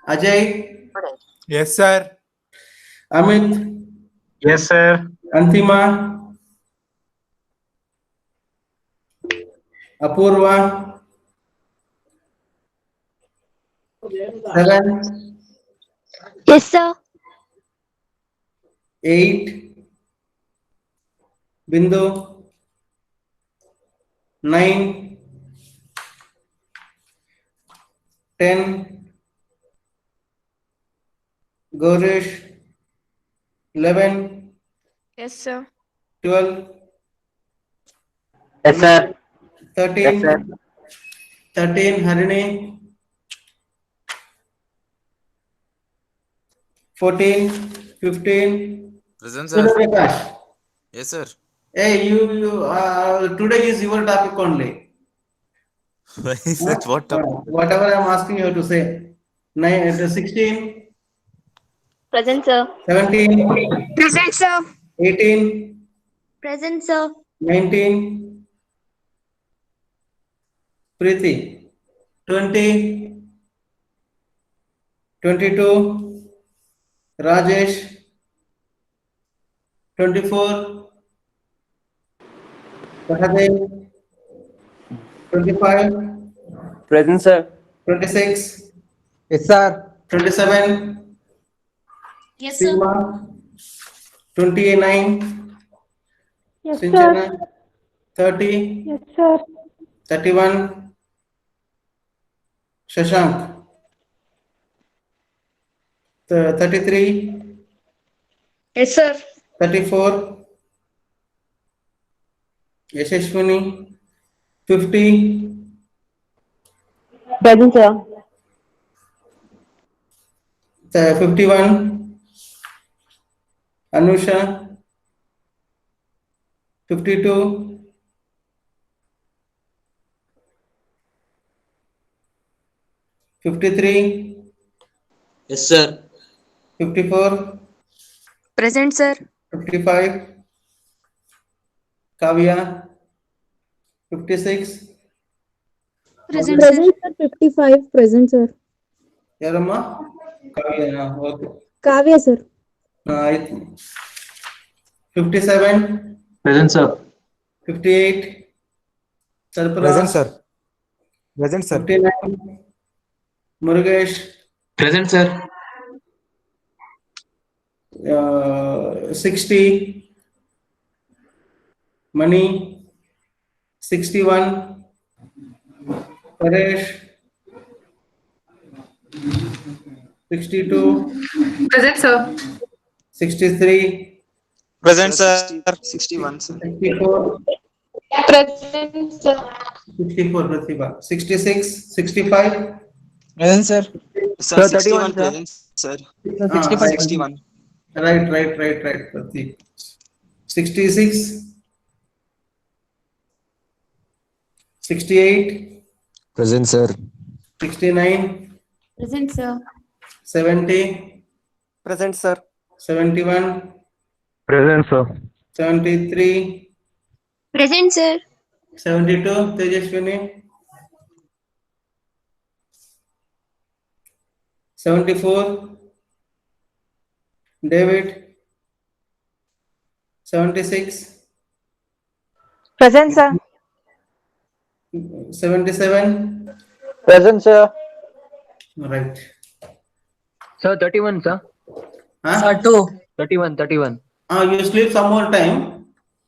Ajay, Yes, sir. Amit, Yes, sir. Antima, Apurva, 7, Yes, sir. 8, Bindu, 9, 10, Gorish, 11, Yes, sir. 12, Yes, sir. 13, 13, Harini, 14, 15, Present, sir. Suryaprakash. Yes, sir. Hey, today is your topic only. Why is Huh? that what topic? Whatever I am asking you to say. 16, Present, sir. 17, Present, sir. 18, Present, sir. 19, Preeti, 20, 22, Rajesh, 24, Sahadev, 25, Present, sir. 26, Yes, sir. 27, Yes, sir. Seema, 29, Yes, Sinchana, sir. 30, Yes, sir. 31, Shashank, 33, Yes, sir. 34, Yashashwini, 50, Present, sir. 51, Anusha, 52, 53, Yes, sir. 54, Present, sir. 55, Kavya, 56, Present, sir. Present sir, 55. Present sir. Yarama, Kavya, okay. Kavya sir. 57, Present, sir. 58, Present, Sarparas, sir. Present, sir. 59, Murugesh, Present, sir. 60, Mani, 61, Paresh, 62, Present, sir. 63, Present, Sir, sir. 61, sir. 64, Present, sir. 64, Pratibha, 66, 65, Present, sir. Sir, Sir, 31, 61 sir. present, sir. Sir, 65. right, 61. right, Pratik. 66, 68, Present, sir. 69, Present, sir. 70, Present, sir. 71, Present, sir. 73, Present, sir. 72, Tejashwini, 74, David, 76, Present, sir. 77, Present, sir. right. Sir, 31, sir. Huh? 31. You sleep some more time.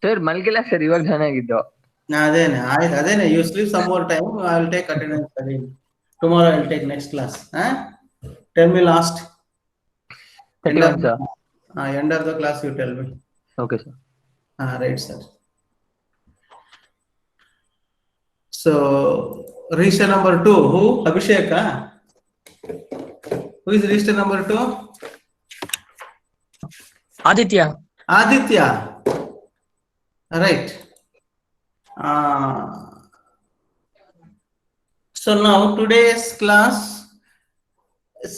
Sir ಮಲ್ಗಿಲ್ಲ sir ಇವಾಗ ಚೆನ್ನಾಗಿದ್ದು. ಅದೇನೆ you sleep some more time. I will take attendance again. Tomorrow I will take next class. Huh? Tell me last. 31, sir. End of the class you tell me. Okay, sir. Right, sir. So, register number 2, who? Abhishek, huh? Who is register number 2? Aditya. Aditya. Right. So now today's class,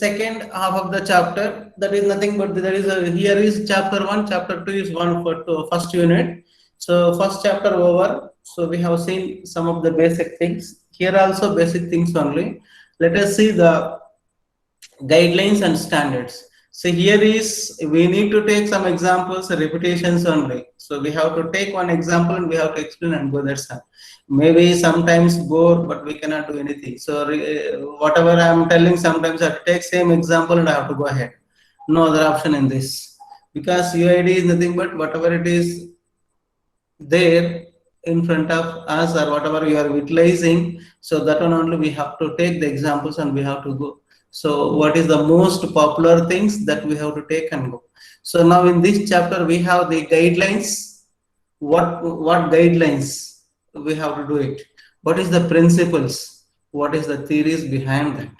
second half of the chapter, that is nothing but here is chapter 1, chapter 2 is one for first unit. So first chapter over, so we have seen some of the basic things. Here also basic things only. Let us see the guidelines and standards. So here is, we need to take some examples, repetitions only. So we have to take one example and we have to explain and go. That's all. Maybe sometimes bore, but we cannot do anything. So whatever I am telling, sometimes I have to take same example and I have to go ahead. No other option in this, because UID is nothing but whatever it is there in front of us or whatever you are utilizing. So that one only we have to take the examples and we have to go. So what is the most popular things that we have to take and go. So now in this chapter we have the guidelines. What guidelines we have to do it? What is the principles? What is the theories behind that?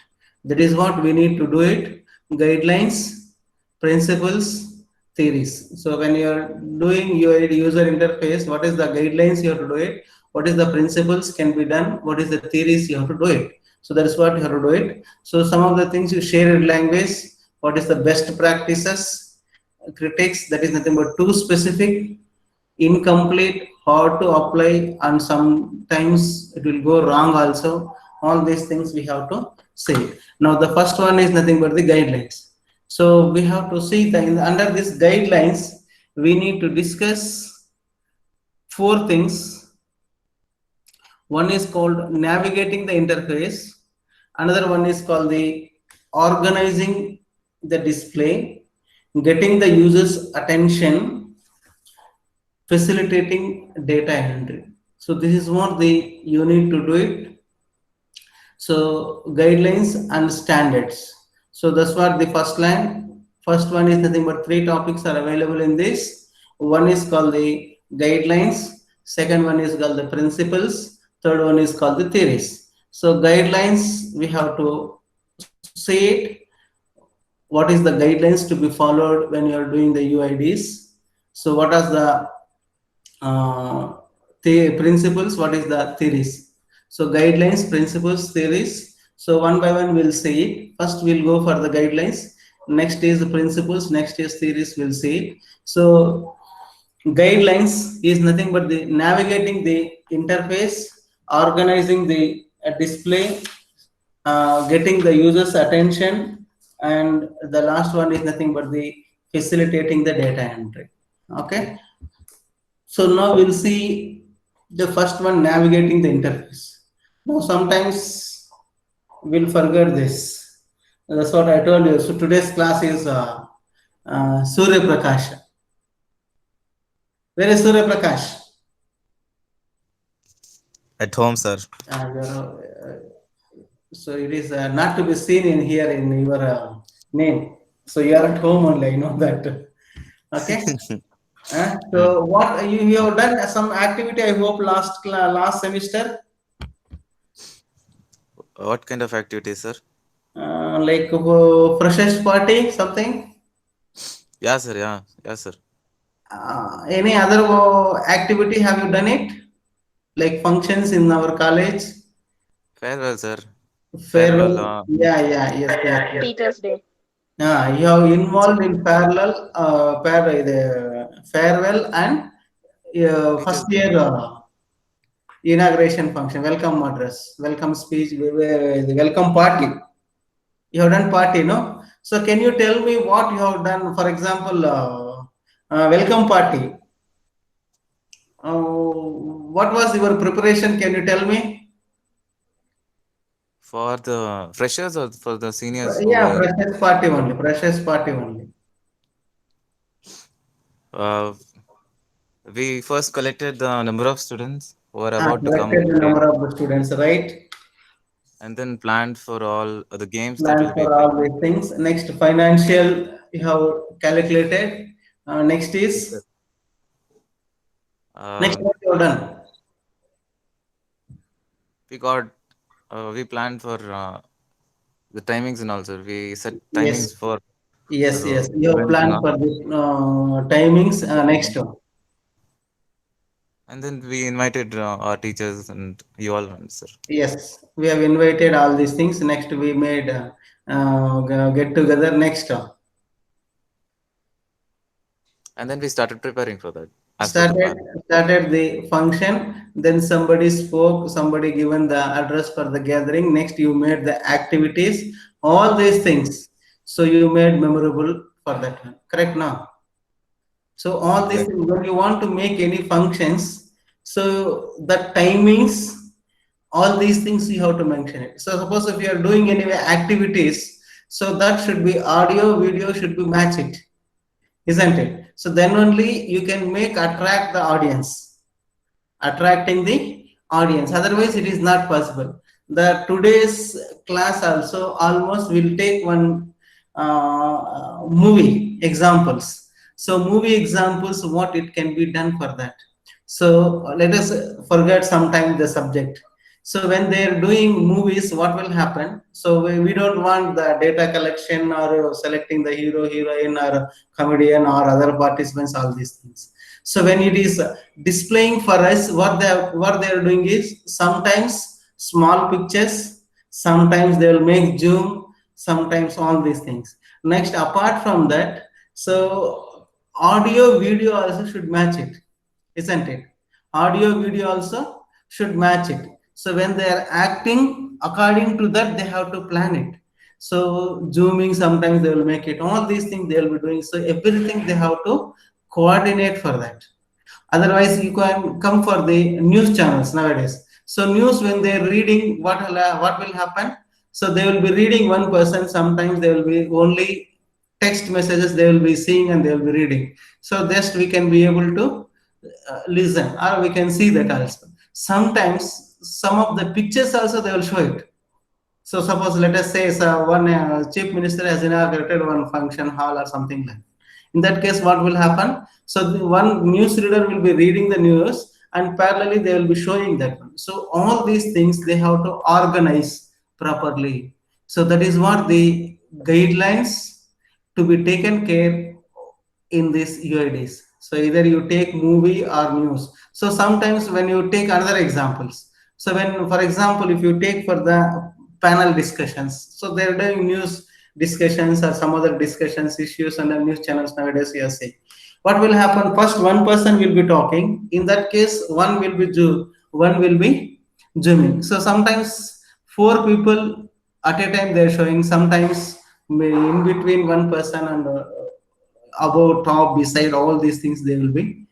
That is what we need to do it. Guidelines, principles, theories. So when you are doing your user interface, what is the guidelines you have to do it? What is the principles can be done? What is the theories you have to do it? So that is what you have to do it. So some of the things you shared language, what is the best practices, critics, that is nothing but too specific, incomplete, hard to apply, and sometimes it will go wrong also. All these things we have to say. Now the first one is nothing but the guidelines. So we have to see that under these guidelines, we need to discuss 4 things. One is called navigating the interface. Another one is called the organizing the display, getting the user's attention, facilitating data entry. So this is what you need to do it. So guidelines and standards. So that's what the first line. First one is nothing but 3 topics are available in this. One is called the guidelines. Second one is called the principles. Third one is called the theories. So guidelines, we have to say it. What is the guidelines to be followed when you are doing the UIDs? So what are the principles? What is the theories? So guidelines, principles, theories. So one by one we'll see it. First we'll go for the guidelines. Next is the principles. Next is theories. We'll see it. So guidelines is nothing but the navigating the interface, organizing the display, getting the user's attention, and the last one is nothing but the facilitating the data entry. Okay. So now we'll see the first one, navigating the interface. Now sometimes we'll forget this. That's what I told you. So today's class is Surya Prakash. Where is Surya Prakash? At home, sir. So it is not to be seen in here in your name. So you are at home only, I know that. Okay. So what you have done some activity, I hope last semester. What kind of activity, sir? Like freshers party, something. Yeah, sir. Yeah, sir. Any other activity have you done it? Like functions in our college? Farewell, sir. Farewell. Yes. Teachers Day. You have involved in parallel, farewell and first year inauguration function, welcome address, welcome speech, the welcome party. You have done party, no? So can you tell me what you have done? For example, welcome party. What was your preparation? Can you tell me? For the freshers or for the seniors? Yeah, freshers party only. Freshers party only. We first collected the number of students who are about to come. The number of the students, right? And then planned for all the games. Planned for all these things. Next, financial you have calculated. Next is next what you have done. We planned for the timings and also we set timings for. Yes. You have planned for the timings. Next one. And then we invited our teachers and you all, sir. Yes, we have invited all these things. Next, we made get together. Next. And then we started preparing for that. As per the plan. started the function, then somebody spoke, somebody given the address for the gathering, next you made the activities, all these things. So you made memorable for that one, correct now? So all these things, when you want to make any functions, so the timings, all these things you have to mention it. So suppose if you are doing any activities, so that should be audio, video should be match it, isn't it? So then only you can make attract the audience, attracting the audience. Otherwise, it is not possible. The today's class also almost will take one movie examples. So movie examples, what it can be done for that. So let us forget sometime the subject. So when they are doing movies, what will happen? So we don't want the data collection or selecting the hero, heroine, or comedian or other participants, all these things. So when it is displaying for us, what they are doing is sometimes small pictures, sometimes they will make zoom, sometimes all these things. Next, apart from that, so audio, video also should match it, isn't it? Audio, video also should match it. So when they are acting, according to that, they have to plan it. So zooming, sometimes they will make it. All these things they will be doing. So everything they have to coordinate for that. Otherwise, you can come for the news channels nowadays. So news, when they are reading, what will happen? So they will be reading one person. Sometimes they will be only text messages they will be seeing and they will be reading. So just we can be able to listen, or we can see that also. Sometimes some of the pictures also they will show it. So suppose let us say one chief minister has inaugurated one function hall or something like that. In that case, what will happen? So the one news reader will be reading the news and parallelly they will be showing that one. So all these things they have to organize properly. So that is what the guidelines to be taken care in this UIDs. So either you take movie or news. So sometimes when you take another examples, so when, for example, if you take for the panel discussions, so they're doing news discussions or some other discussions, issues on the news channels nowadays, you say, what will happen? First, one person will be talking. In that case, one will be zooming. So sometimes 4 people at a time they're showing. Sometimes in between one person and above, top, beside, all these things they will be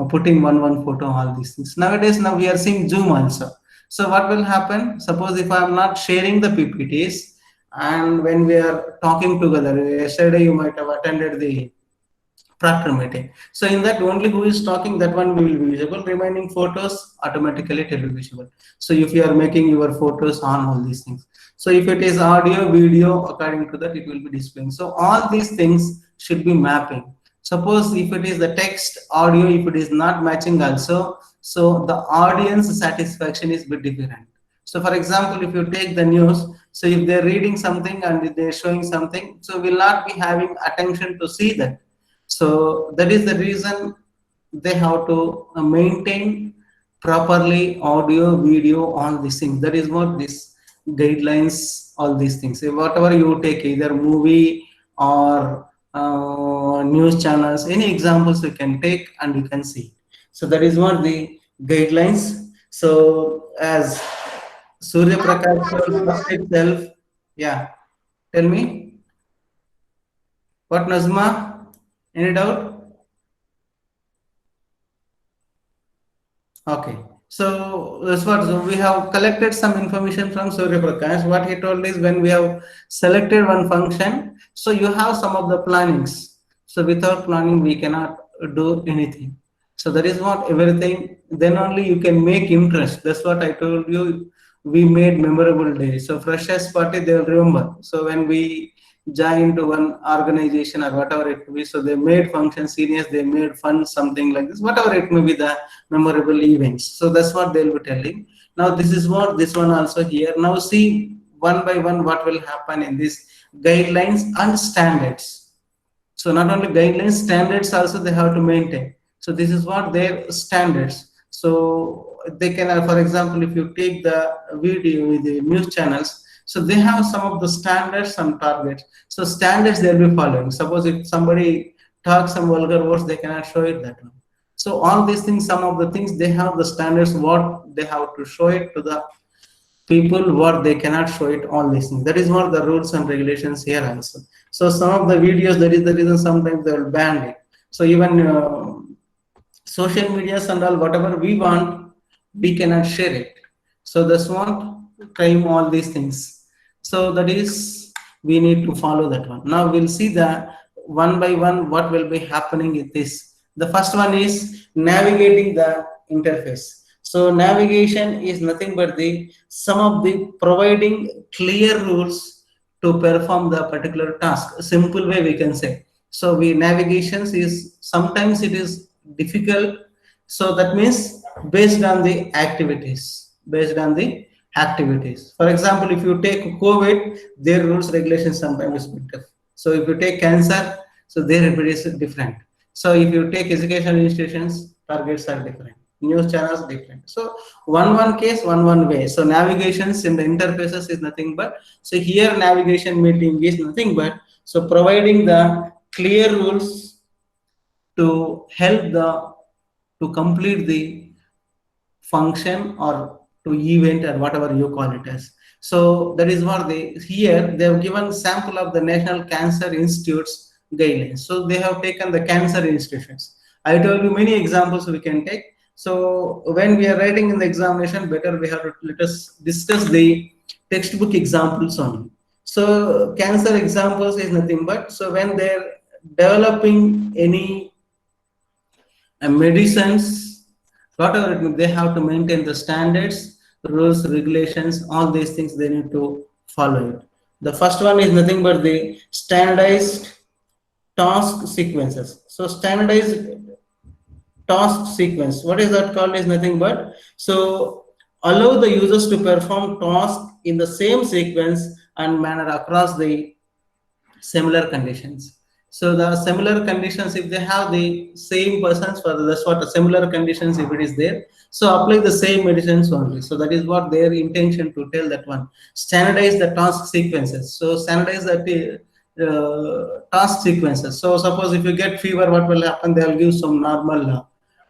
putting one photo, all these things. Nowadays, now we are seeing zoom also. So what will happen? Suppose if I am not sharing the PPTs, and when we are talking together, yesterday you might have attended the Proctor meeting. So in that, only who is talking, that one will be visible. Remaining photos automatically it will be visible. So if you are making your photos on all these things. So if it is audio, video, according to that, it will be displaying. So all these things should be mapping. Suppose if it is the text, audio, if it is not matching also, so the audience satisfaction is a bit different. So for example, if you take the news, so if they're reading something and they're showing something, so we'll not be having attention to see that. So that is the reason they have to maintain properly audio, video, all these things. That is what this guidelines, all these things. So whatever you take, either movie or news channels, any examples you can take and you can see. So that is what the guidelines. So as Surya Prakash itself, yeah, tell me what, Nazma? Any doubt? Okay. So that's what, so we have collected some information from Surya Prakash. What he told is, when we have selected one function, so you have some of the plannings. So without planning, we cannot do anything. So that is what everything, then only you can make interest. That's what I told you. We made memorable day. So freshers party, they will remember. So when we join to one organization or whatever it may be, so they made function serious, they made fun, something like this, whatever it may be, the memorable events. So that's what they'll be telling. Now this is what this one also here. Now see one by one what will happen in these guidelines and standards. So not only guidelines, standards also they have to maintain. So this is what their standards. So they can, for example, if you take the video with the news channels, so they have some of the standards and targets. So standards they'll be following. Suppose if somebody talks some vulgar words, they cannot show it that one. So all these things, some of the things, they have the standards, what they have to show it to the people, what they cannot show it, all these things. That is what the rules and regulations here also. So some of the videos, that is the reason sometimes they will ban it. So even social medias and all, whatever we want, we cannot share it. So that's what claim all these things. So that is, we need to follow that one. Now we'll see the one by one what will be happening with this. The first one is navigating the interface. So navigation is nothing but the some of the providing clear rules to perform the particular task. A simple way we can say. So we navigations is sometimes it is difficult. So that means based on the activities, based on the activities. For example, if you take COVID, their rules regulations sometimes is bit tough. So if you take cancer, so their remedies is different. So if you take educational institutions, targets are different. News channels different. So one case, one way. So navigations in the interfaces is nothing but, so here navigation meeting is nothing but, so providing the clear rules to help the, to complete the function or to event or whatever you call it as. So that is what they, here they have given sample of the National Cancer Institute's guidelines. So they have taken the cancer institutions. I told you many examples we can take. So when we are writing in the examination, better we have to let us discuss the textbook examples only. So cancer examples is nothing but, so when they're developing any medicines, whatever it may, they have to maintain the standards, rules, regulations, all these things they need to follow it. The first one is nothing but the standardized task sequences. So standardized task sequence, what is that called is nothing but, so allow the users to perform tasks in the same sequence and manner across the similar conditions. So the similar conditions, if they have the same persons, for that's what the similar conditions if it is there, so apply the same medicines only. So that is what their intention to tell that one. Standardize the task sequences. So standardize the task sequences. So suppose if you get fever, what will happen? They will give some normal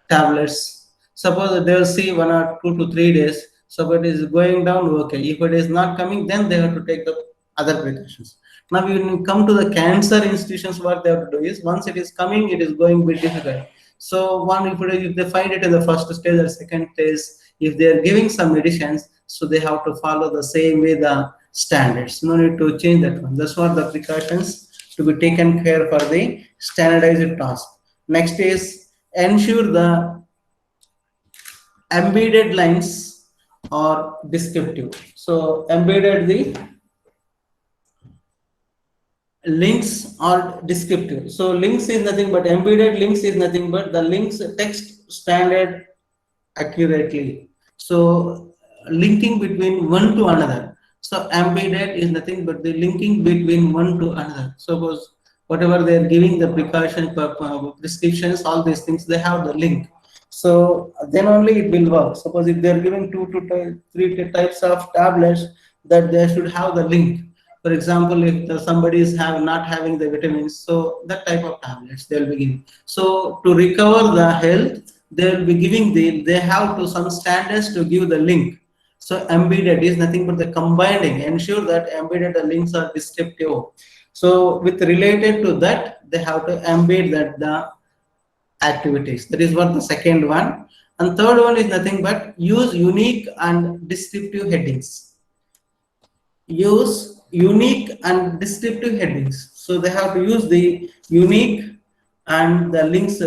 tablets. Suppose they will see 1 or 2 to 3 days. So if it is going down, okay. If it is not coming, then they have to take the other precautions. Now when you come to the cancer institutions, what they have to do is, once it is coming, it is going to be difficult. So one, if they find it in the first stage or second stage, if they are giving some medicines, so they have to follow the same way the standards. No need to change that one. That's what the precautions to be taken care for the standardized task. Next is ensure the embedded lines are descriptive. So embedded the links are descriptive. So links is nothing but, embedded links is nothing but the links text standard accurately. So linking between one to another. So embedded is nothing but the linking between one to another. Suppose whatever they are giving the precaution prescriptions, all these things, they have the link. So then only it will work. Suppose if they are giving 2 to 3 types of tablets, that they should have the link. For example, if somebody is not having the vitamins, so that type of tablets they will be giving. So to recover the health, they will be giving they have to some standards to give the link. So embedded is nothing but the combining, ensure that embedded the links are descriptive. So with related to that, they have to embed that the activities. That is what the second one. And third one is nothing but use unique and descriptive headings. Use unique and descriptive headings. So they have to use the unique and the links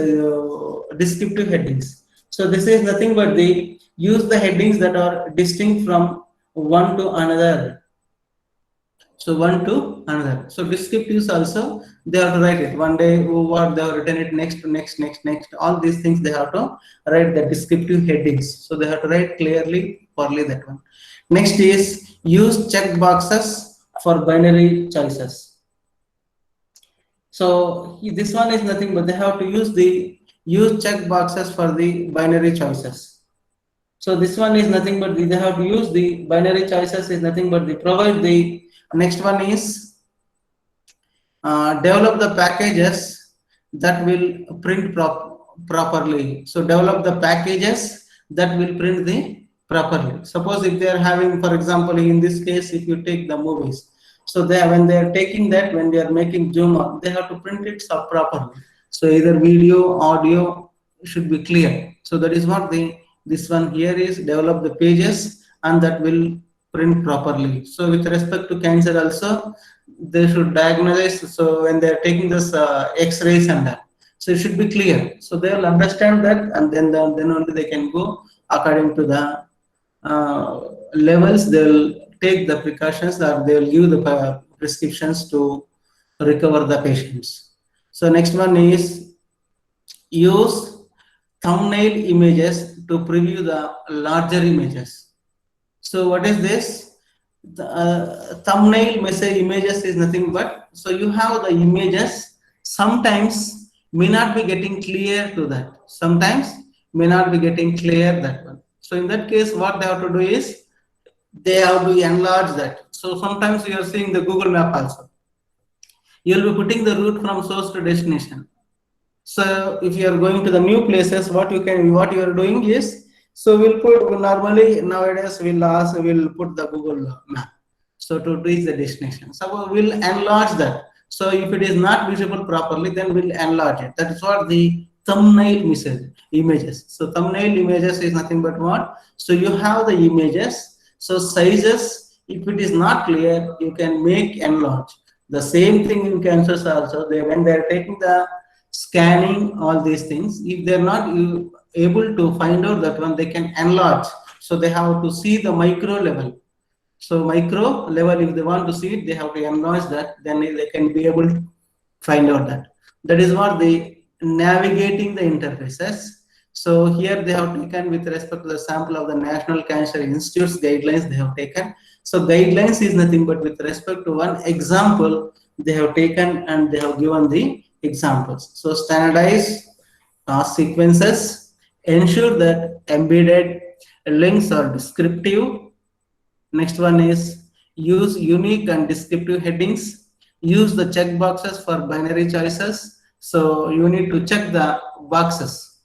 descriptive headings. So this is nothing but they use the headings that are distinct from one to another. So one to another. So descriptives also they have to write it. One day what they have written it, next. All these things they have to write the descriptive headings. So they have to write clearly, poorly that one. Next is use check boxes for binary choices. So this one is nothing but they have to use check boxes for the binary choices. So this one is nothing but they have to use the binary choices is nothing but they provide the next one is develop the packages that will print properly. So develop the packages that will print the properly. Suppose if they are having, for example, in this case, if you take the movies, so when they are taking that, when they are making zoom out, they have to print it properly. So either video, audio should be clear. So that is what this one here is, develop the pages and that will print properly. So with respect to cancer also, they should diagnose. So when they are taking this X-rays and that, so it should be clear. So they will understand that, and then only they can go according to the levels. They will take the precautions, or they will give the prescriptions to recover the patients. So next one is use thumbnail images to preview the larger images. So what is this? The thumbnail message images is nothing but, so you have the images, sometimes may not be getting clear to that, sometimes may not be getting clear that one. So in that case, what they have to do is they have to enlarge that. So sometimes you are seeing the Google map also, you will be putting the route from source to destination. So if you are going to the new places, what you are doing is, so we'll put, normally nowadays we'll put the Google map, so to reach the destination. So we'll enlarge that. So if it is not visible properly, then we'll enlarge it. That is what the thumbnail images. So thumbnail images is nothing but what? So you have the images. So sizes, if it is not clear, you can make enlarge. The same thing in cancers also. When they are taking the scanning, all these things, if they are not able to find out that one, they can enlarge. So they have to see the micro level. So micro level, if they want to see it, they have to enlarge that, then they can be able to find out that. That is what the navigating the interfaces. So here they have taken with respect to the sample of the National Cancer Institute's guidelines they have taken. So guidelines is nothing but with respect to one example they have taken, and they have given the examples. So standardize task sequences, ensure that embedded links are descriptive. Next one is use unique and descriptive headings. Use the check boxes for binary choices. So you need to check the boxes.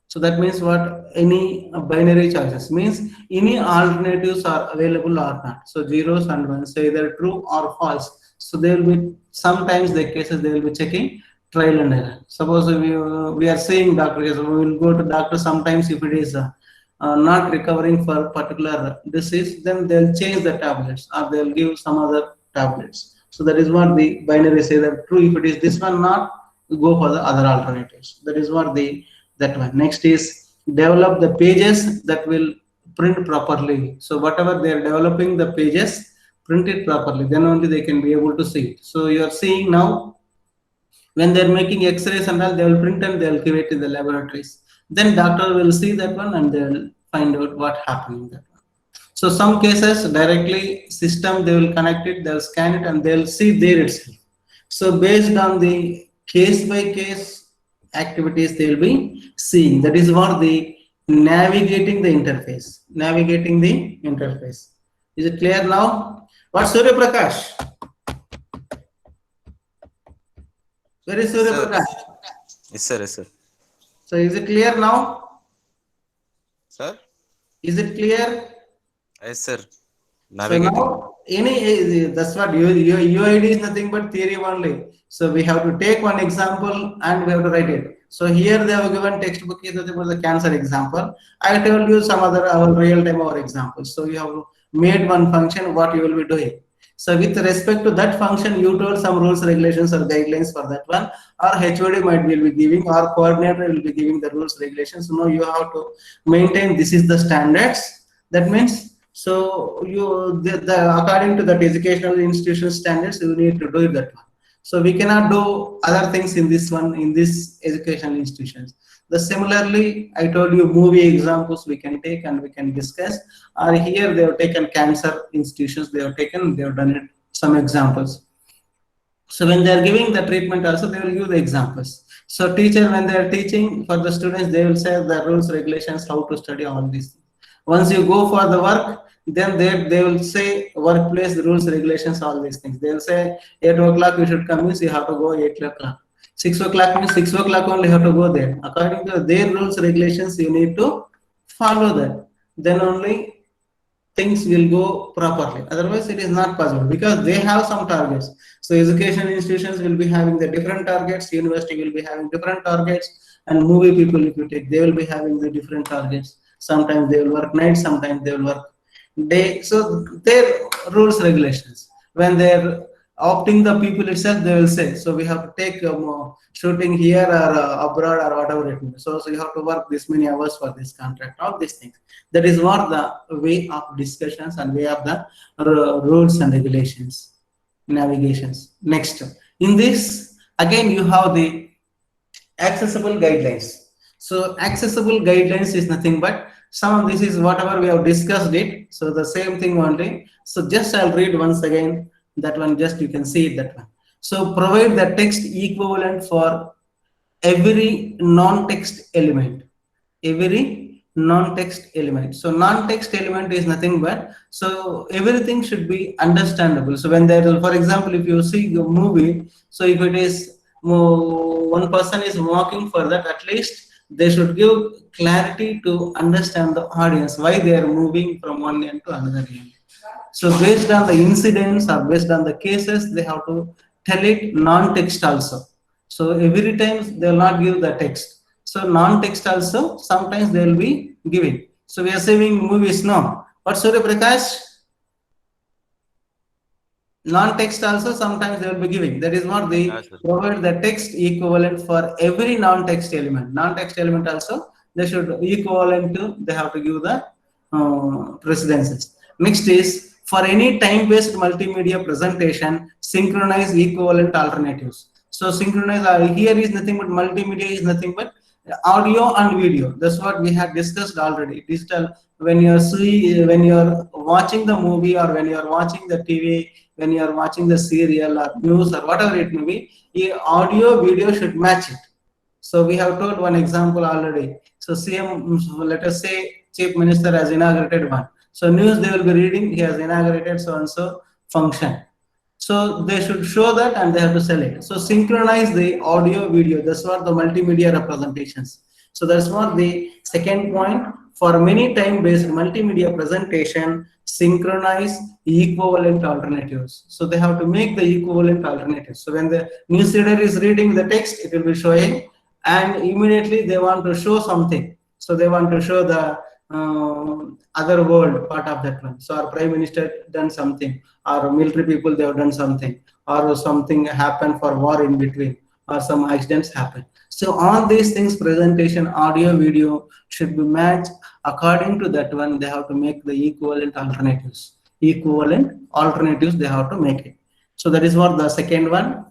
So that means what? Any binary choices means any alternatives are available or not. So zeros and ones, so either true or false. So they will be, sometimes the cases they will be checking trial and error. Suppose we are seeing doctor, we will go to doctor, sometimes if it is not recovering for particular disease, then they'll change the tablets or they'll give some other tablets. So that is what the binary say, that true, if it is this one not, go for the other alternatives. That is what that one. Next is develop the pages that will print properly. So whatever they are developing the pages, print it properly, then only they can be able to see it. So you are seeing now, when they are making X-rays and all, they will print and they will give it in the laboratories. Then doctor will see that one and they will find out what happened in that one. So some cases directly system, they will connect it, they will scan it, and they will see there itself. So based on the case by case activities they will be seeing. That is what the navigating the interface. Navigating the interface. Is it clear now? What's Surya Prakash? Where is Surya Prakash? Yes, sir. Yes, sir. So is it clear now? Sir? Is it clear? Yes, sir. So Navigating. now, that's what UID is nothing but theory only. So we have to take one example and we have to write it. So here they have given textbook is about the cancer example. I told you some other our real time our examples. So you have made one function, what you will be doing. So with respect to that function, you told some rules, regulations or guidelines for that one, or HOD might be giving, or coordinator will be giving the rules, regulations. No, you have to maintain this is the standards. That means, so you according to that educational institution standards, you need to do it that one. So we cannot do other things in this one, in this educational institutions. Similarly, I told you movie examples we can take and we can discuss. Or here they have taken cancer institutions, they have done it, some examples. So when they are giving the treatment also, they will give the examples. So teacher, when they are teaching for the students, they will say the rules, regulations, how to study all these things. Once you go for the work, then they will say workplace rules, regulations, all these things. They will say 8 o'clock you should come, means you have to go 8 o'clock. 6 o'clock means 6 o'clock only have to go there. According to their rules, regulations, you need to follow that. Then only things will go properly. Otherwise, it is not possible because they have some targets. So education institutions will be having the different targets, university will be having different targets, and movie people, if you take, they will be having the different targets. Sometimes they will work night, sometimes they will work day. So their rules, regulations. When they're opting the people itself, they will say, so we have to take shooting here or abroad or whatever it may be. So you have to work this many hours for this contract, all these things. That is what the way of discussions and way of the rules and regulations, navigations. Next, in this, again, you have the accessible guidelines. So accessible guidelines is nothing but some of this is whatever we have discussed it. So the same thing only. So just I'll read once again that one, just you can see it, that one. So provide the text equivalent for every non-text element. Every non-text element. So non-text element is nothing but, so everything should be understandable. So when there is, for example, if you see the movie, so if it is one person is walking for that, at least they should give clarity to understand the audience why they are moving from one end to another end. So based on the incidents or based on the cases, they have to tell it non-text also. So every time they will not give the text. So non-text also sometimes they will be giving. So we are saving movies now. But Surya Prakash, non-text also sometimes they will be giving. That is what they provide the text equivalent for every non-text element. Non-text element also they should equivalent to, they have to give the precedences. Next is for any time-based multimedia presentation, synchronize equivalent alternatives. So synchronize here is nothing but multimedia is nothing but audio and video. That's what we have discussed already. Digital, when you're watching the movie or when you're watching the TV, when you're watching the serial or news or whatever it may be, audio video should match it. So we have told one example already. So CM, let us say Chief Minister has inaugurated one. So news they will be reading, he has inaugurated so and so function. So they should show that and they have to sell it. So synchronize the audio video. That's what the multimedia representations. So that's what the second point. For many time-based multimedia presentation, synchronize equivalent alternatives. So they have to make the equivalent alternatives. So when the news reader is reading the text, it will be showing, and immediately they want to show something. So they want to show the other world part of that one. So our Prime Minister done something, our military people they have done something, or something happened for war in between, or some accidents happen. So all these things, presentation, audio, video should be matched according to that one. They have to make the equivalent alternatives. Equivalent alternatives they have to make it. So that is what the second one.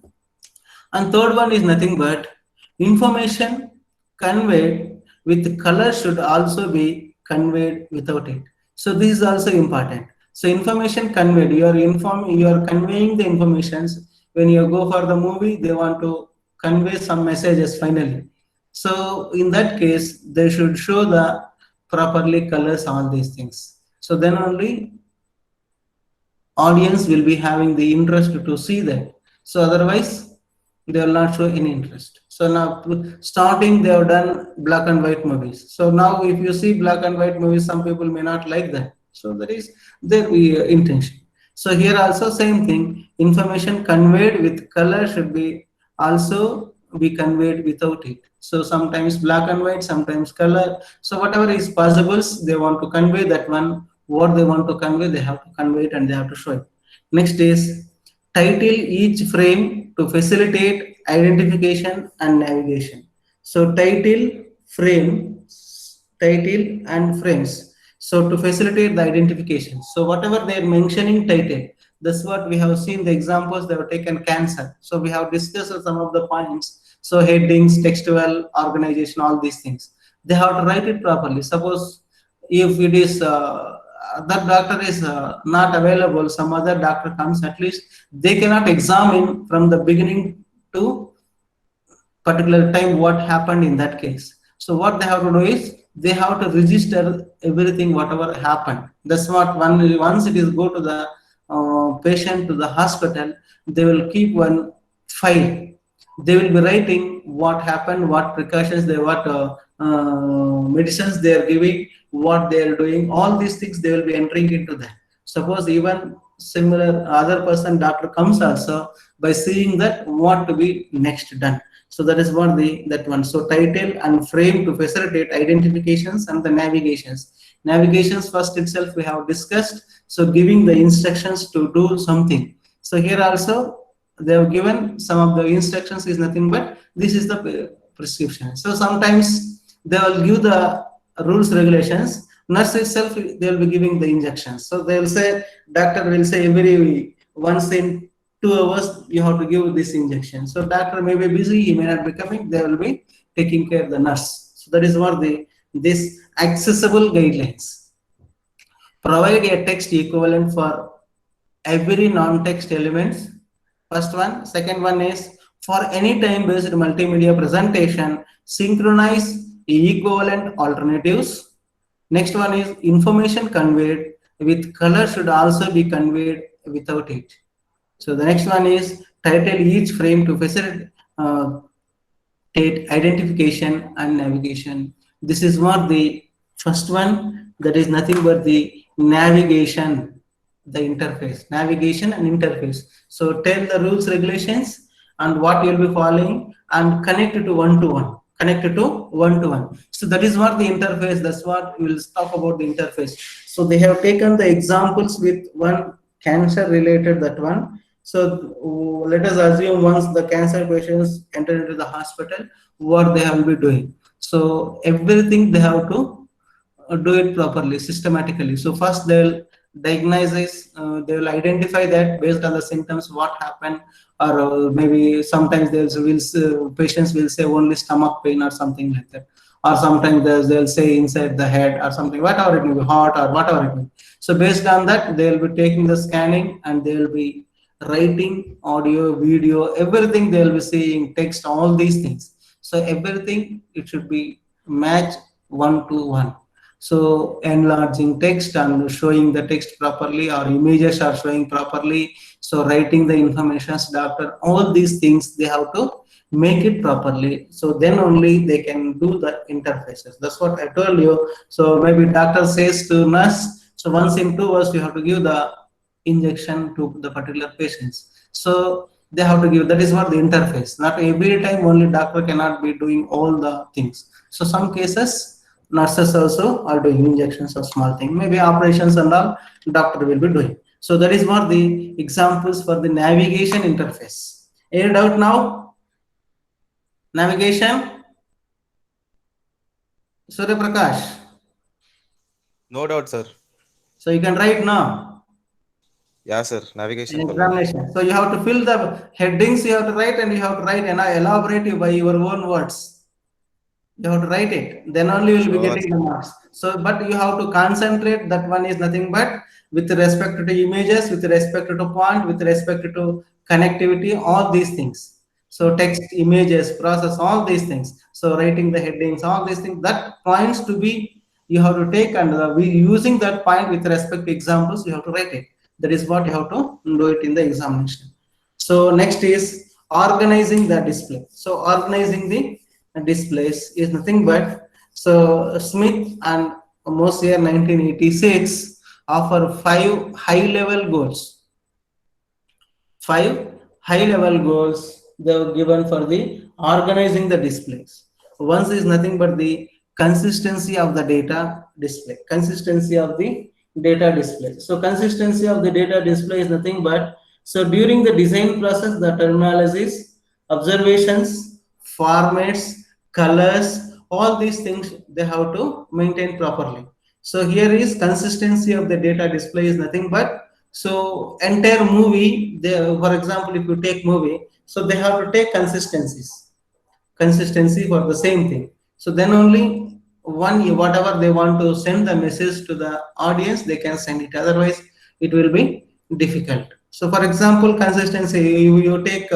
And third one is nothing but information conveyed with color should also be conveyed without it. So this is also important. So information conveyed, you are conveying the informations. When you go for the movie, they want to convey some messages finally. So in that case, they should show the properly colors, all these things. So then only audience will be having the interest to see that. So otherwise, they will not show any interest. So now starting they have done black and white movies. So now if you see black and white movies, some people may not like that. So that is their intention. So here also same thing, information conveyed with color should be also be conveyed without it. So sometimes black and white, sometimes color. So whatever is possible, they want to convey that one. What they want to convey, they have to convey it and they have to show it. Next is title each frame to facilitate identification and navigation. So title, frame, title and frames. So to facilitate the identification. So whatever they are mentioning title, that's what we have seen the examples they have taken cancer. So we have discussed some of the points. So headings, textual, organization, all these things. They have to write it properly. Suppose if it is that doctor is not available, some other doctor comes, at least they cannot examine from the beginning to particular time what happened in that case. So what they have to do is they have to register everything whatever happened. That's what once it is go to the patient to the hospital, they will keep one file they will be writing what happened, what precautions they, what medicines they are giving, what they are doing. All these things they will be entering into that. Suppose even similar other person doctor comes also, by seeing that what to be next done. So that is what that one. So title and frame to facilitate identifications and the navigations. Navigations first itself we have discussed. So giving the instructions to do something. So here also they have given some of the instructions is nothing but this is the prescription. So sometimes they will give the rules regulations. Nurse itself they will be giving the injections. So they will say, doctor will say every once in 2 hours you have to give this injection. So doctor may be busy, he may not be coming, they will be taking care of the nurse. So that is what this accessible guidelines. Provide a text equivalent for every non-text elements. First one. Second one is for any time-based multimedia presentation, synchronize equivalent alternatives. Next one is information conveyed with color should also be conveyed without it. So the next one is title each frame to facilitate identification and navigation. This is what the first one, that is nothing but the navigation, the interface, navigation and interface. So tell the rules, regulations and what you will be following and connect it to one-to-one. Connected to one-to-one. So that is what the interface, that's what we will talk about the interface. So they have taken the examples with one cancer related, that one. So let us assume once the cancer patients enter into the hospital, what they will be doing. So everything they have to do it properly, systematically. So first they will diagnose this, they will identify that based on the symptoms what happened, or maybe sometimes patients will say only stomach pain or something like that, or sometimes they'll say inside the head or something, whatever it may be, heart or whatever it may be. So based on that they will be taking the scanning and they will be writing audio, video, everything they will be seeing, text, all these things. So everything it should be matched one-to-one. So enlarging text and showing the text properly, or images are showing properly. So writing the information as doctor, all these things they have to make it properly. So then only they can do the interfaces. That's what I told you. So maybe doctor says to nurse, so once in 2 hours you have to give the injection to the particular patients. So they have to give, that is what the interface. Not every time only doctor cannot be doing all the things. So some cases nurses also are doing injections of small thing, maybe operations and all doctor will be doing. So that is what the examples for the navigation interface. Any doubt now? Navigation? Surya Prakash. No doubt, sir. So you can write now. Yeah, sir. Navigation. Examination. So you have to fill the headings, you have to write, and you have to write and elaborate by your own words. You have to write it, then only you will be getting the marks. So but you have to concentrate, that one is nothing but with respect to images, with respect to point, with respect to connectivity, all these things. So text, images, process, all these things. So writing the headings, all these things, that points to be, you have to take, and we using that point with respect to examples, you have to write it. That is what you have to do it in the examination. So next is organizing the display. So organizing the displays is nothing but, so Smith and Mosier 1986 offer 5 high-level goals. 5 high-level goals they were given for the organizing the displays. One is nothing but the consistency of the data display. Consistency of the data display. So consistency of the data display is nothing but, so during the design process, the terminologies, observations, formats, colors, all these things they have to maintain properly. So here is consistency of the data display is nothing but, so entire movie, for example, if you take movie, so they have to take consistency for the same thing. So then only whatever they want to send the message to the audience, they can send it. Otherwise, it will be difficult. So for example, consistency, you take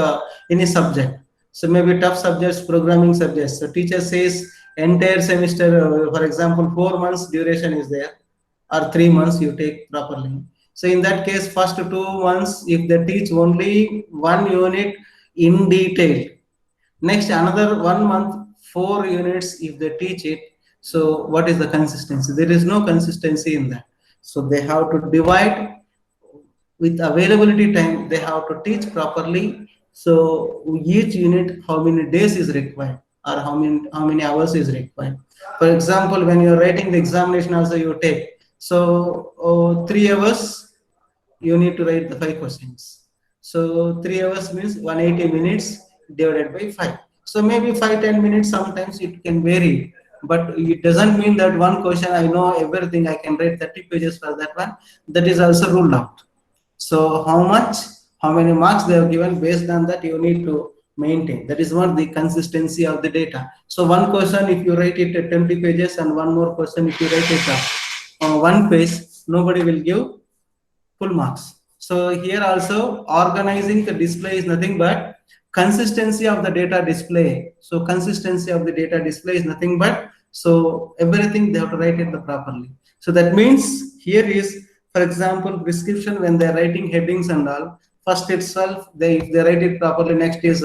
any subject. So maybe tough subjects, programming subjects. So teacher says entire semester, for example, 4 months duration is there, or 3 months you take properly. So in that case, first 2 months, if they teach only one unit in detail, Next, another 1 month, 4 units if they teach it. So what is the consistency? There is no consistency in that. So they have to divide with availability time, they have to teach properly. So each unit, how many days is required or how many hours is required. For example, when you're writing the examination also you take. So 3 hours, you need to write the 5 questions. So 3 hours means 180 minutes divided by 5. So maybe 5-10 minutes, sometimes it can vary. But it doesn't mean that one question I know everything, I can write 30 pages for that one. That is also ruled out. So how many marks they have given, based on that you need to maintain. That is what the consistency of the data. So one question, if you write it at 20 pages, and one more question, if you write it one page, nobody will give full marks. So here also organizing the display is nothing but consistency of the data display. So consistency of the data display is nothing but, so everything they have to write it properly. So that means here is, for example, prescription, when they're writing headings and all, first itself, if they write it properly, next is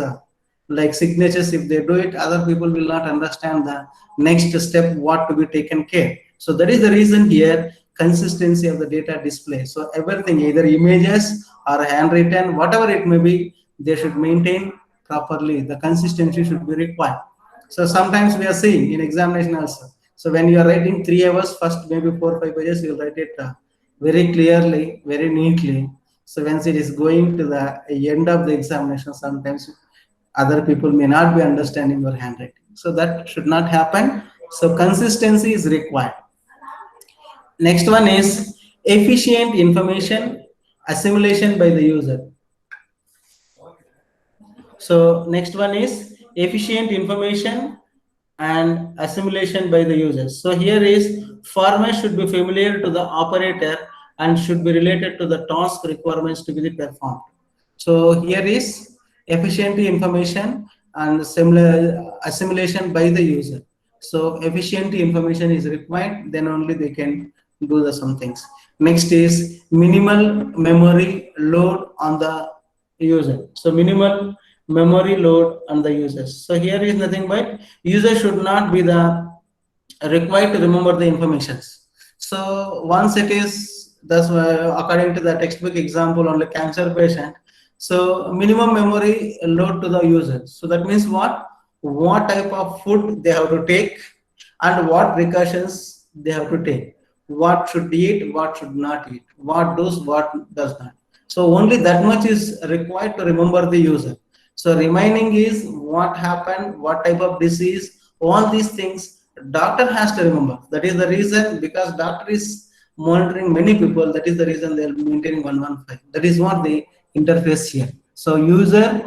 like signatures, if they do it, other people will not understand the next step, what to be taken care. So that is the reason here, consistency of the data display. So everything, either images or handwritten, whatever it may be, they should maintain properly. The consistency should be required. So sometimes we are seeing in examination also. So when you are writing 3 hours, first maybe 4 or 5 pages, you will write it very clearly, very neatly. So once it is going to the end of the examination, sometimes other people may not be understanding your handwriting. So that should not happen. So consistency is required. Next one is efficient information assimilation by the user. So next one is efficient information and assimilation by the users. So here is format should be familiar to the operator and should be related to the task requirements to be performed. So here is efficient information and similar assimilation by the user. So efficient information is required, then only they can do the some things. Next is minimal memory load on the user. So minimal memory load on the users. So here is nothing but user should not be the required to remember the informations. So once it is, that's why according to the textbook example, only cancer patient. So minimum memory load to the user. So that means what type of food they have to take and what precautions they have to take. What should eat, what should not eat, what does, what does not. So only that much is required to remember the user. So remaining is what happened, what type of disease, all these things doctor has to remember. That is the reason, because doctor is monitoring many people. That is the reason they are maintaining 115. That is what the interface here. So user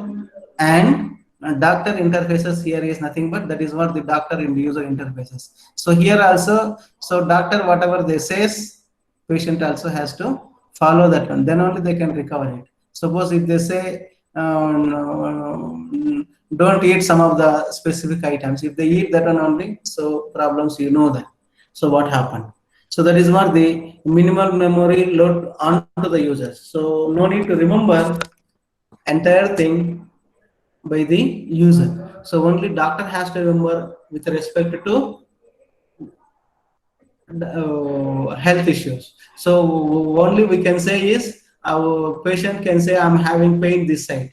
and doctor interfaces here is nothing but, that is what the doctor and user interfaces. So here also, so doctor whatever they says, patient also has to follow that one. Then only they can recover it. Suppose if they say don't eat some of the specific items, if they eat that one only, so problems, you know that. So what happened? So that is what the minimal memory load onto the users. So no need to remember entire thing by the user. So only doctor has to remember with respect to health issues. So only we can say is, our patient can say I'm having pain this side.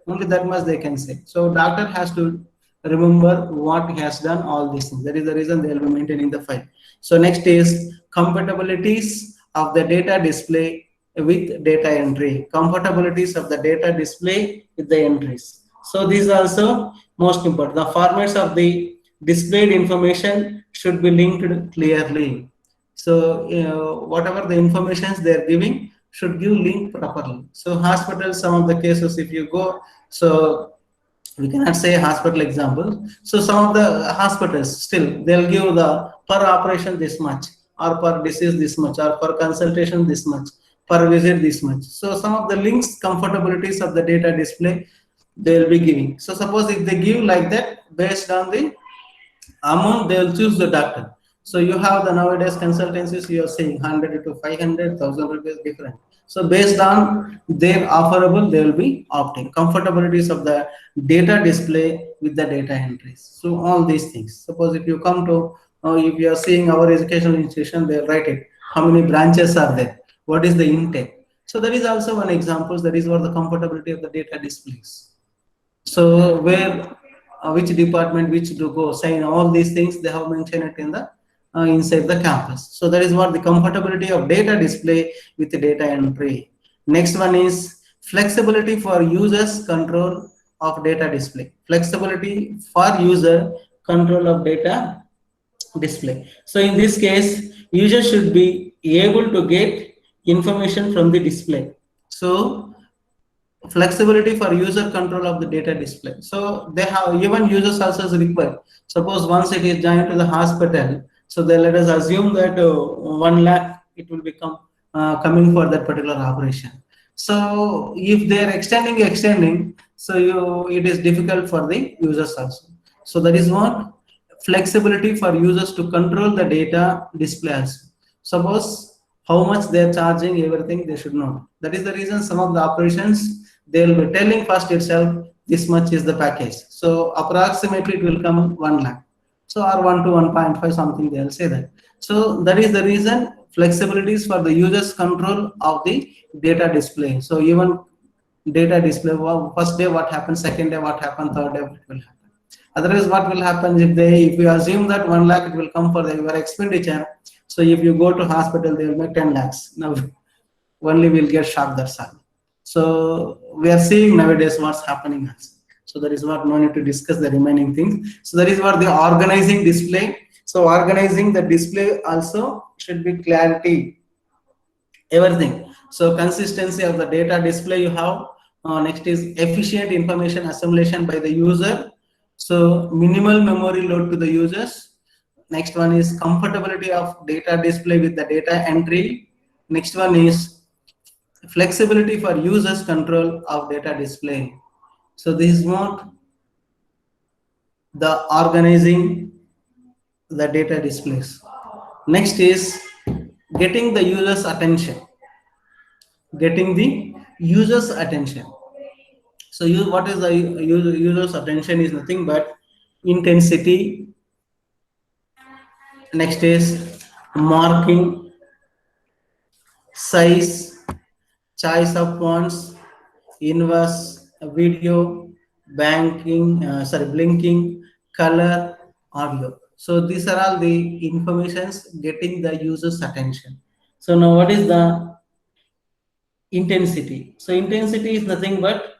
Only that much they can say. So doctor has to remember what he has done, all these things. That is the reason they will be maintaining the file. So next is compatibilities of the data display with data entry. Compatibilities of the data display with the entries. So these are also most important. The formats of the displayed information should be linked clearly. So whatever the informations they are giving should give link properly. So hospitals, some of the cases, if you go, so we cannot say hospital example. So some of the hospitals still they'll give the per operation this much, or per disease this much, or per consultation this much, per visit this much. So some of the links, comfortabilities of the data display they will be giving. So suppose if they give like that, based on the amount they will choose the doctor. So you have the nowadays consultancies, you are saying 100 to 500, 1,000 rupees different. So based on their offerable, they will be opting. Comfortabilities of the data display with the data entries. So all these things. Suppose if you come to, if you are seeing our educational institution, they'll write it. How many branches are there? What is the intake? So that is also one example. That is what the comfortability of the data displays. So where, which department, which to go, sign, all these things they have mentioned it in the inside the campus. So that is what the comfortability of data display with the data entry. Next one is flexibility for users control of data display. Flexibility for user control of data display. So in this case, user should be able to get information from the display. So flexibility for user control of the data display. So they have, even users also is required. Suppose once it is joined to the hospital, so then let us assume that 1 lakh it will become coming for that particular operation. So if they are extending, so it is difficult for the users also. So that is what flexibility for users to control the data display also. Suppose how much they are charging, everything they should know. That is the reason some of the operations they will be telling first itself this much is the package. So approximately it will come 1 lakh. So or 1 to 1.5 something they will say that. So that is the reason flexibilities for the users control of the data display. So even data display, first day what happens, second day what happens, third day what will happen. Otherwise what will happen if you assume that 1 lakh it will come for your expenditure. So if you go to hospital they will make 10 lakhs. Now only will get shocked, that's all. So we are seeing nowadays what's happening also. So that is what no need to discuss the remaining things. So that is what the organizing display. So organizing the display also should be clarity, everything. So consistency of the data display you have. Next is efficient information assimilation by the user. So minimal memory load to the users. Next one is comfortability of data display with the data entry. Next one is flexibility for users control of data display. So this is what the organizing the data displays. Next is getting the user's attention. Getting the user's attention. So what is the user's attention is nothing but intensity. Next is marking, size, choice of fonts, inverse, video, blinking, color, audio. So these are all the informations getting the user's attention. So now what is the intensity? So intensity is nothing but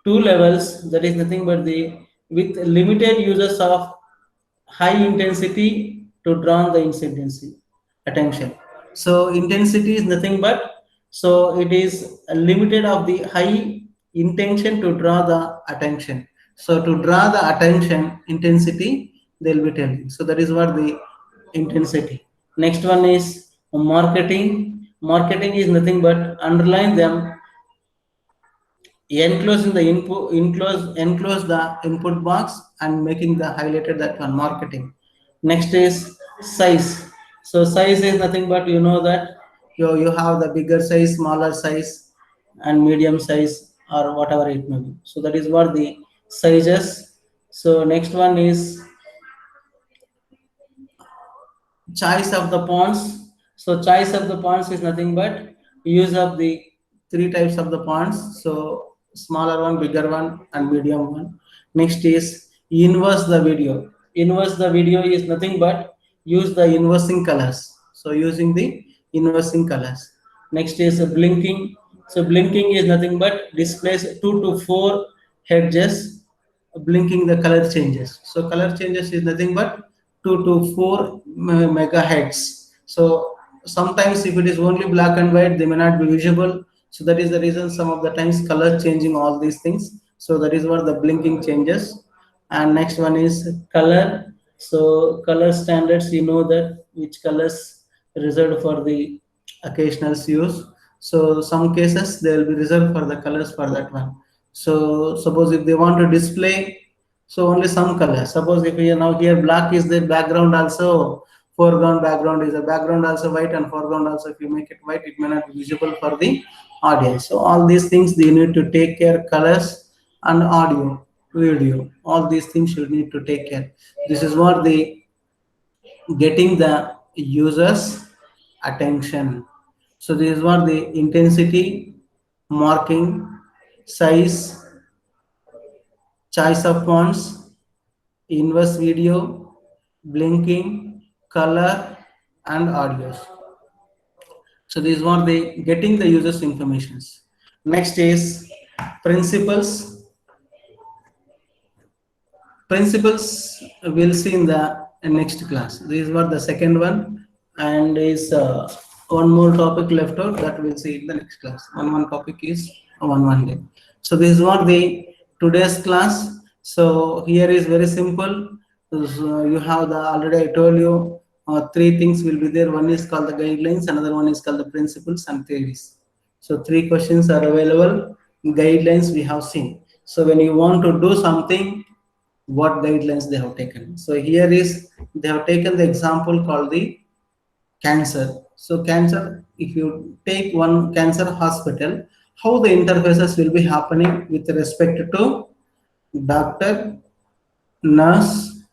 2 levels, that is nothing but the with limited users of high intensity to draw the intensity attention. So intensity is nothing but, so it is limited of the high intention to draw the attention. So to draw the attention intensity they'll be telling. So that is what the intensity. Next one is marketing. Marketing is nothing but underline them, enclosing the input, enclose the input box and making the highlighted that one, marketing. Next is size. So size is nothing but, you know that you have the bigger size, smaller size and medium size or whatever it may be. So that is what the sizes. So next one is choice of the fonts. So choice of the fonts is nothing but use of the 3 types of the fonts. So smaller one, bigger one and medium one. Next is inverse the video. Inverse the video is nothing but use the inversing colors. So using the inversing colors. Next is blinking. So blinking is nothing but displays 2 to 4 edges, blinking the color changes. So color changes is nothing but 2 to 4 megahertz. So sometimes if it is only black and white, they may not be visible. So that is the reason some of the times color changing, all these things. So that is what the blinking changes. And next one is color. So color standards, you know that which colors reserved for the occasional use. So some cases they will be reserved for the colors for that one. So suppose if they want to display, so only some color. Suppose if we are now here black is the background also foreground, background is a background also white and foreground also. If you make it white, it may not be visible for the audience. So all these things you need to take care. Colors and audio, video, all these things you need to take care. This is what the getting the users attention. So this is what the intensity, marking, size, choice of fonts, inverse video, blinking, color, and audios. So this is what they getting the users informations. Next is principles. Principles we'll see in the next class. This is what the second one, and is one more topic left out that we'll see in the next class. One topic is one day. So this is what the today's class. So here is very simple. So you have the already I told you three things will be there. One is called the guidelines, another one is called the principles and theories. So three questions are available. Guidelines we have seen. So when you want to do something, what guidelines they have taken. So here is they have taken the example called the cancer. So cancer, if you take one cancer hospital, how the interfaces will be happening with respect to doctor, nurse,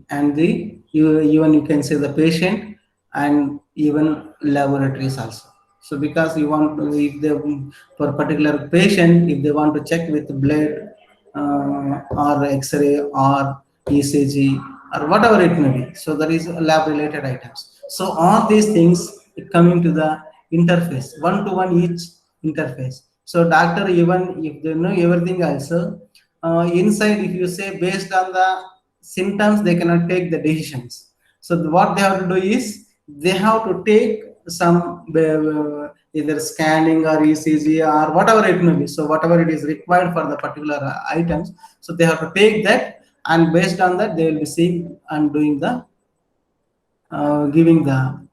and the even you can say the patient, and even laboratories also. So because you want to, if they for a particular patient, if they want to check with blood or X-ray or ECG or whatever it may be, so there is lab related items. So all these things coming to the interface, one-to-one each interface. So doctor, even if they know everything also, inside if you say based on the symptoms, they cannot take the decisions. So what they have to do is they have to take some either scanning or ECG or whatever it may be. So whatever it is required for the particular items, so they have to take that, and based on that they will be seeing and doing the giving the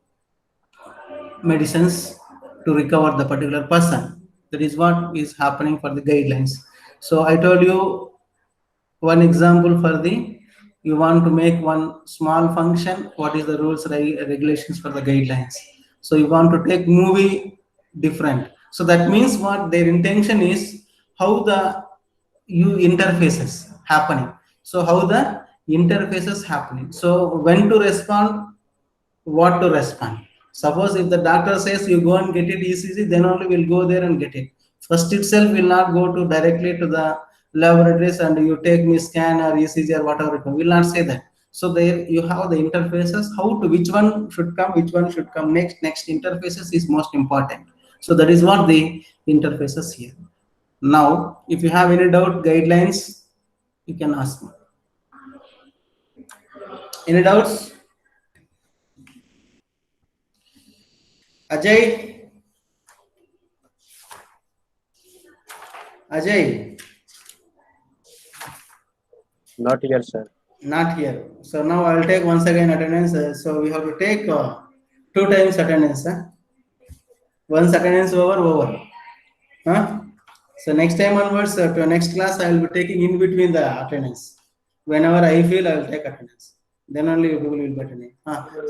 medicines to recover the particular person. That is what is happening for the guidelines. So I told you one example for the, you want to make one small function, what is the rules regulations for the guidelines. So you want to take movie different. So that means what their intention is, how the interfaces happening. So how the interfaces happening. So when to respond, what to respond. Suppose if the doctor says you go and get it ECG, then only we'll go there and get it. First itself will not go to directly to the laboratories and you take me scan or ECG or whatever it will not say that. So there you have the interfaces, how to, which one should come next interfaces is most important. So that is what the interfaces here. Now if you have any doubt, guidelines, you can ask me. Any doubts? Ajay? Ajay? Not here, sir. Not here. So now I will take once again attendance. So we have to take 2 times attendance. Once attendance over. Huh? So next time onwards, to next class, I will be taking in between the attendance. Whenever I feel, I will take attendance. Then only people will be attending.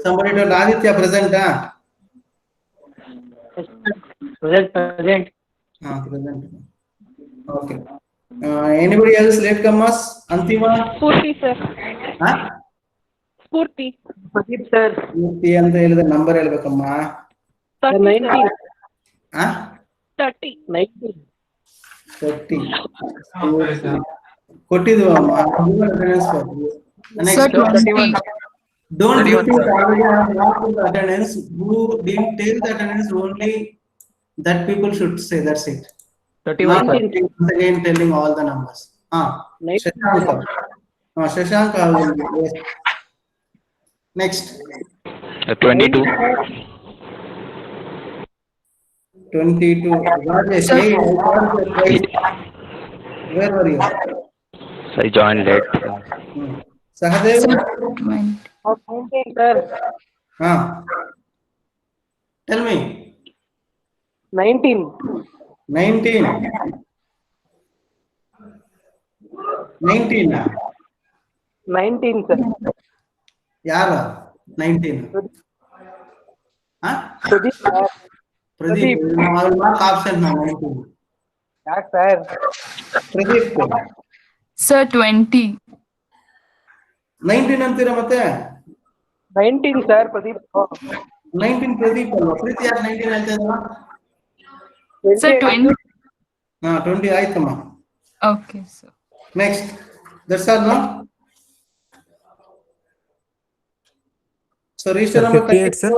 Somebody told Aditya present. Present. Present. Okay. Anybody else latecomers? Antima? Spurti, sir. Huh? Spurti. Sir. Spurti anta ಹೇಳಿದ number ಹೇಳಬೇಕಮ್ಮ. 19. Huh? 30. 19. 30. ಕೊಟ್ಟಿದ್ವು ಅಮ್ಮ. Next. Don't repeat attendance. Who didn't take the attendance, only that people should say, that's it. 31. Once again telling all the numbers. Shashank. Yes. Next. 22. 22. Rajesh, where were you? I joined late. Sahadev? 19, sir. Tell me. 19. 19. 19. 19, sir. ಯಾರ 19. Huh? Pradeep, sir. Pradeep, I will mark option now. 19. Yeah, sir. Pradeep, Sir, 20. 19 ಅಂತೀರಾ ಮತ್ತೆ 19, sir. Pradeep. 19 Pradeep ಅಲ್ವಾ ಪ್ರೀತಿ ಯಾಕೆ 19 ಹೇಳ್ತಾ ಇದ್ರಾ Sir, 20. ಹಾ 20 ಆಯ್ತಮ್ಮ Okay, sir. Next that's all know so register number 58 sir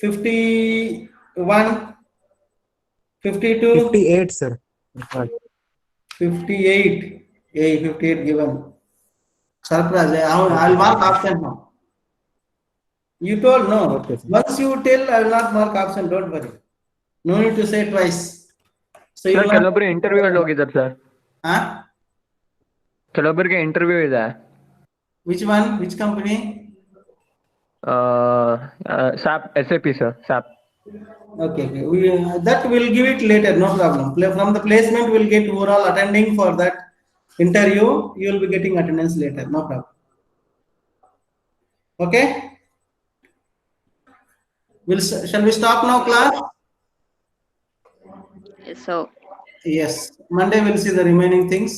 51 52 58 sir 58 58 given surprise I'll mark option now. You told no. Okay, sir. Once you tell, I will not mark option. Don't worry. No need to say twice. So you sir ಕೆಲವೊಬ್ರು interview ಅಲ್ಲಿ ಹೋಗಿದ್ದಾರೆ sir huh? ಕೆಲವೊಬ್ಬರಿಗೆ interview ಇದೆ Which one? Which company? Sap SAP sir sap Okay. That will give it later. No problem. From the placement, we'll get overall attending for that interview. You will be getting attendance later. No problem. Okay. Shall we stop now, class? Yes, sir. Yes. Monday we'll see the remaining things.